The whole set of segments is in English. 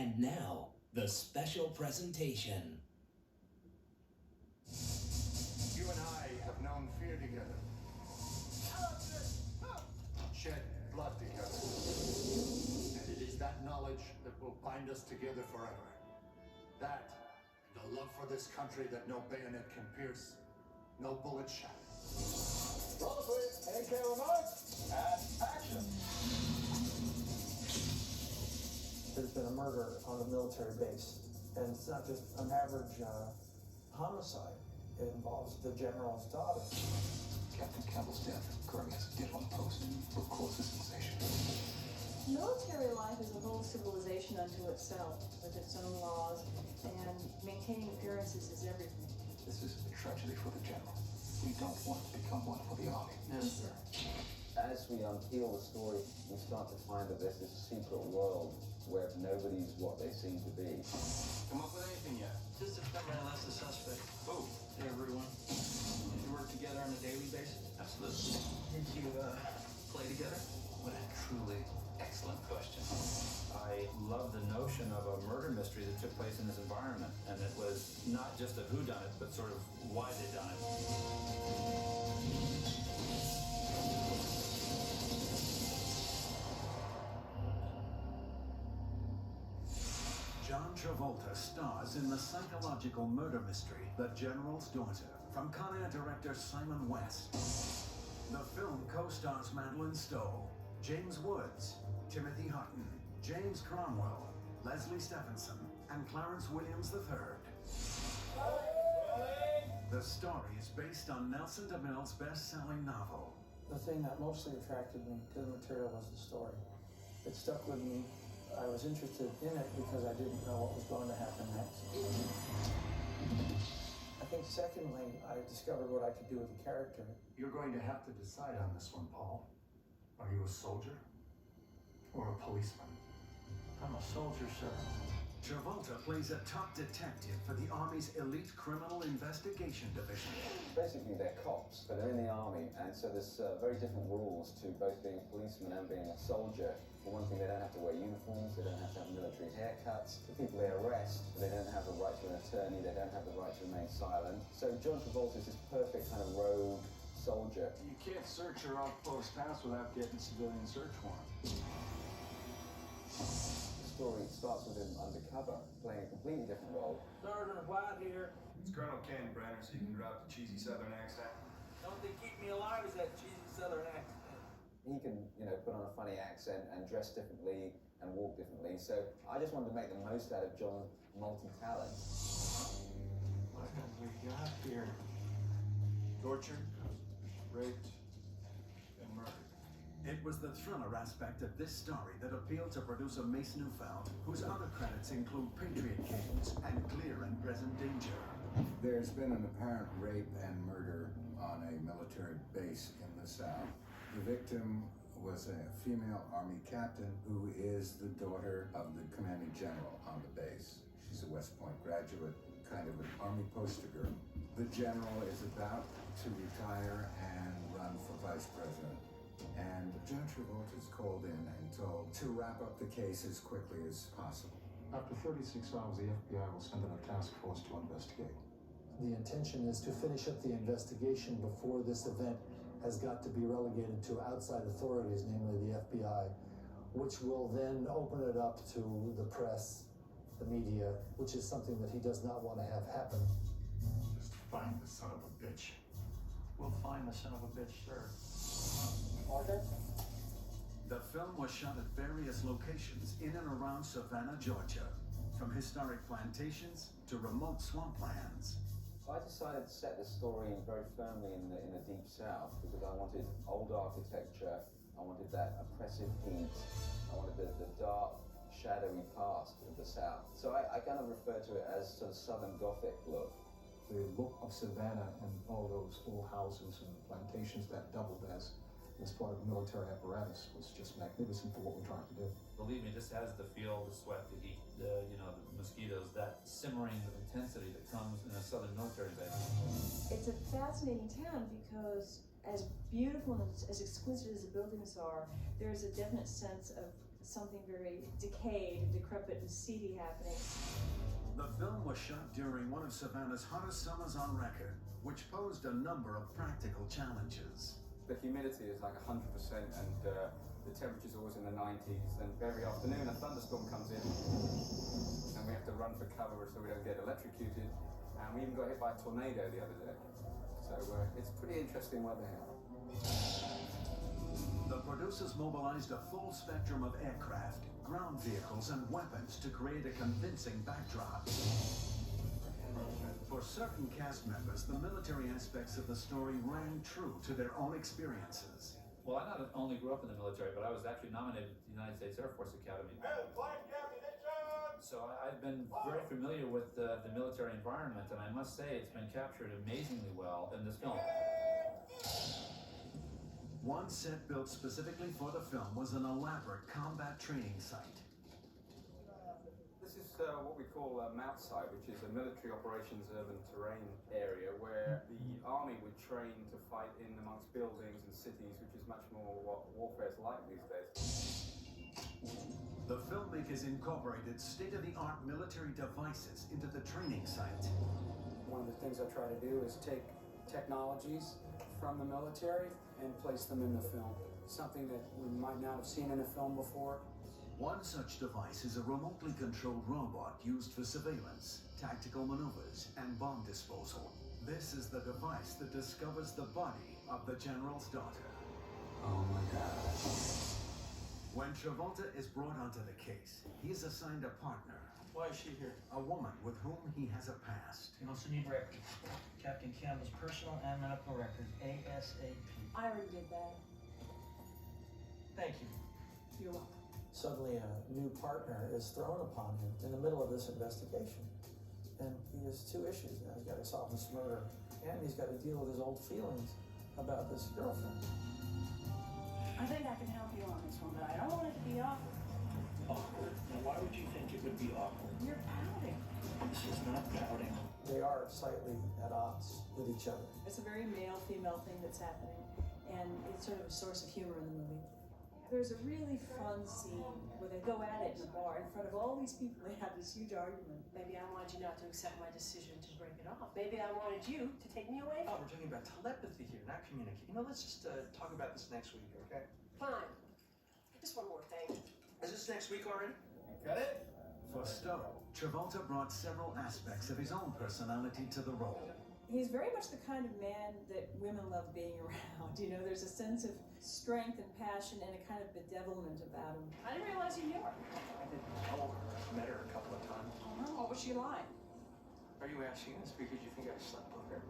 And now, the special presentation. You and I have known fear together. Shed blood together. And it is that knowledge that will bind us together forever. That, and a love for this country that no bayonet can pierce, no bullet shatter. Roll please, AK remarks, and action. There's been a murder on a military base, and it's not just an average homicide. It involves the general's daughter. Captain Campbell's death occurring as a did on post will cause a sensation. Military life is a whole civilization unto itself, with its own laws, and maintaining appearances is everything. This is a tragedy for the general. We don't want to become one for the army. Yes, sir. As we unpeel the story, we start to find that there's this secret world where nobody's what they seem to be. Come up with anything yet? Just a memory less the suspect. Who? Hey, everyone. Did you work together on a daily basis? Absolutely. Did you, play together? What a truly excellent question. I love the notion of a murder mystery that took place in this environment, and it was not just a whodunit, but sort of why they done it. John Travolta stars in the psychological murder mystery, The General's Daughter, from Con Air director Simon West. The film co-stars Madeline Stowe, James Woods, Timothy Hutton, James Cromwell, Leslie Stephenson, and Clarence Williams III. The story is based on Nelson DeMille's best-selling novel. The thing that mostly attracted me to the material was the story. It stuck with me. I was interested in it because I didn't know what was going to happen next. I think secondly, I discovered what I could do with the character. You're going to have to decide on this one, Paul. Are you a soldier or a policeman? I'm a soldier, sir. Travolta plays a top detective for the Army's Elite Criminal Investigation Division. Basically, they're cops, but they're in the army, and so there's very different rules to both being a policeman and being a soldier. For one thing, they don't have to wear uniforms, they don't have to have military haircuts. The people they arrest, they don't have the right to an attorney, they don't have the right to remain silent. So John Travolta is this perfect kind of rogue soldier. You can't search your outpost house without getting civilian search warrant. The story starts with him undercover, playing a completely different role. Sergeant White here. It's Colonel Ken Brenner, so you can drop the cheesy southern accent. Don't they keep me alive as that cheesy southern accent? He can, put on a funny accent and dress differently and walk differently. So I just wanted to make the most out of John's multi-talent. What have we got here? Tortured, raped, and murdered. It was the thriller aspect of this story that appealed to producer Mace Neufeld, whose other credits include Patriot Games and Clear and Present Danger. There's been an apparent rape and murder on a military base in the South. The victim was a female Army captain who is the daughter of the commanding general on the base. She's a West Point graduate, kind of an Army poster girl. The general is about to retire and run for vice president. And John Travolta is called in and told to wrap up the case as quickly as possible. After 36 hours, the FBI will send in a task force to investigate. The intention is to finish up the investigation before this event has got to be relegated to outside authorities, namely the FBI, which will then open it up to the press, the media, which is something that he does not want to have happen. Just find the son of a bitch. We'll find the son of a bitch, sir. Order? The film was shot at various locations in and around Savannah, Georgia, from historic plantations to remote swamplands. I decided to set the story very firmly in the Deep South because I wanted old architecture, I wanted that oppressive heat, I wanted the dark, shadowy past of the South. So I kind of refer to it as sort of Southern Gothic look. The look of Savannah and all those old houses and plantations that doubled as part of military apparatus was just magnificent for what we're trying to do. Believe me, this has the feel, the sweat, the heat, the mosquitoes, that simmering intensity that comes in a southern military base. It's a fascinating town because as beautiful and as exquisite as the buildings are, there's a definite sense of something very decayed and decrepit and seedy happening. The film was shot during one of Savannah's hottest summers on record, which posed a number of practical challenges. The humidity is like 100% and the temperature's always in the 90s. And every afternoon a thunderstorm comes in and we have to run for cover so we don't get electrocuted. And we even got hit by a tornado the other day. So it's pretty interesting weather here. The producers mobilized a full spectrum of aircraft, ground vehicles, and weapons to create a convincing backdrop. For certain cast members, the military aspects of the story rang true to their own experiences. Well, I not only grew up in the military, but I was actually nominated to the United States Air Force Academy. So I've been very familiar with the military environment, and I must say it's been captured amazingly well in this film. One set built specifically for the film was an elaborate combat training site. This is what we call a MOUT site, which is a military operations urban terrain area where the army would train to fight in amongst buildings and cities, which is much more what warfare is like these days. The filmmakers incorporated state-of-the-art military devices into the training site. One of the things I try to do is take technologies from the military and place them in the film. Something that we might not have seen in a film before. One such device is a remotely controlled robot used for surveillance, tactical maneuvers, and bomb disposal. This is the device that discovers the body of the general's daughter. Oh my God. When Travolta is brought onto the case, he is assigned a partner. Why is she here? A woman with whom he has a past. You also need records. Captain Campbell's personal and medical record, ASAP. I already did that. Thank you. You're welcome. Suddenly a new partner is thrown upon him in the middle of this investigation. And he has two issues now. He's got to solve this murder, and he's got to deal with his old feelings about this girlfriend. I think I can help you on this one, but I don't want it to be awkward. Awkward? Now why would you think it would be awkward? You're pouting. This is not pouting. They are slightly at odds with each other. It's a very male-female thing that's happening, and it's sort of a source of humor in the movie. There's a really fun scene where they go at it in a bar in front of all these people. They have this huge argument. Maybe I wanted you not to accept my decision to break it off. Maybe I wanted you to take me away. Oh, we're talking about telepathy here, not communicate. You know, let's just talk about this next week, okay? Fine. Just one more thing. Is this next week already? Got it? For Stowe, Travolta brought several aspects of his own personality to the role. He's very much the kind of man that women love being around. You know, there's a sense of strength and passion and a kind of bedevilment about him. I didn't realize you knew her. I didn't know her. I've met her a couple of times. Oh, what was she like? Are you asking this because you think I slept with her?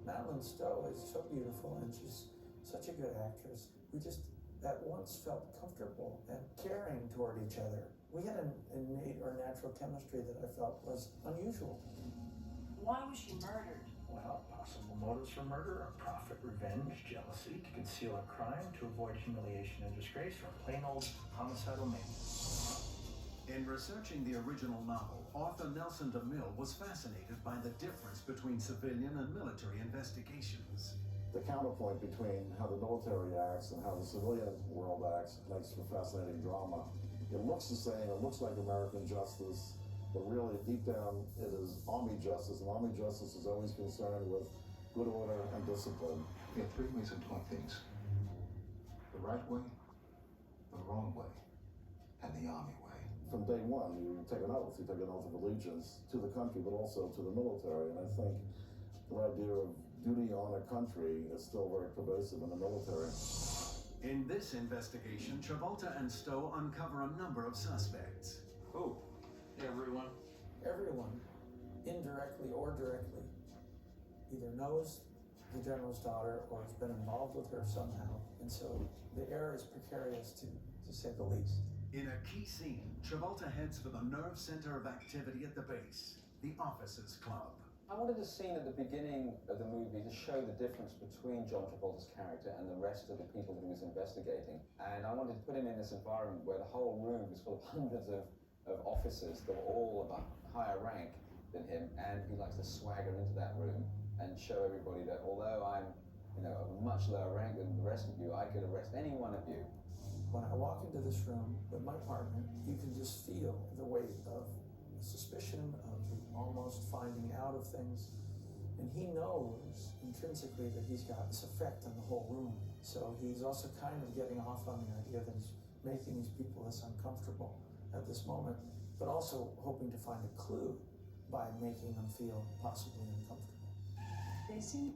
Madeline Stowe is so beautiful, and she's such a good actress. We just at once felt comfortable and caring toward each other. We had an innate or natural chemistry that I felt was unusual. Why was she murdered? Well, possible motives for murder are profit, revenge, jealousy, to conceal a crime, to avoid humiliation and disgrace, or plain old homicidal maniac. In researching the original novel, author Nelson DeMille was fascinated by the difference between civilian and military investigations. The counterpoint between how the military acts and how the civilian world acts makes for fascinating drama. It looks the same, it looks like American justice, but really deep down it is Army justice, and Army justice is always concerned with good order and discipline. We have three ways of doing things. The right way, the wrong way, and the Army way. From day one, you take an oath of allegiance to the country, but also to the military, and I think the idea of duty on a country is still very pervasive in the military. In this investigation, Travolta and Stowe uncover a number of suspects. Who? Everyone. Everyone, indirectly or directly, either knows the general's daughter or has been involved with her somehow. And so the air is precarious, to say the least. In a key scene, Travolta heads for the nerve center of activity at the base, the Officers Club. I wanted a scene at the beginning of the movie to show the difference between John Travolta's character and the rest of the people that he was investigating. And I wanted to put him in this environment where the whole room was full of hundreds of officers that were all of a higher rank than him, and he likes to swagger into that room and show everybody that although I'm, of a much lower rank than the rest of you, I could arrest any one of you When I walk into this room with my partner, you can just feel the weight of suspicion, of the almost finding out of things. And he knows intrinsically that he's got this effect on the whole room. So he's also kind of getting off on the idea that he's making these people less uncomfortable at this moment, but also hoping to find a clue by making them feel possibly uncomfortable. They seem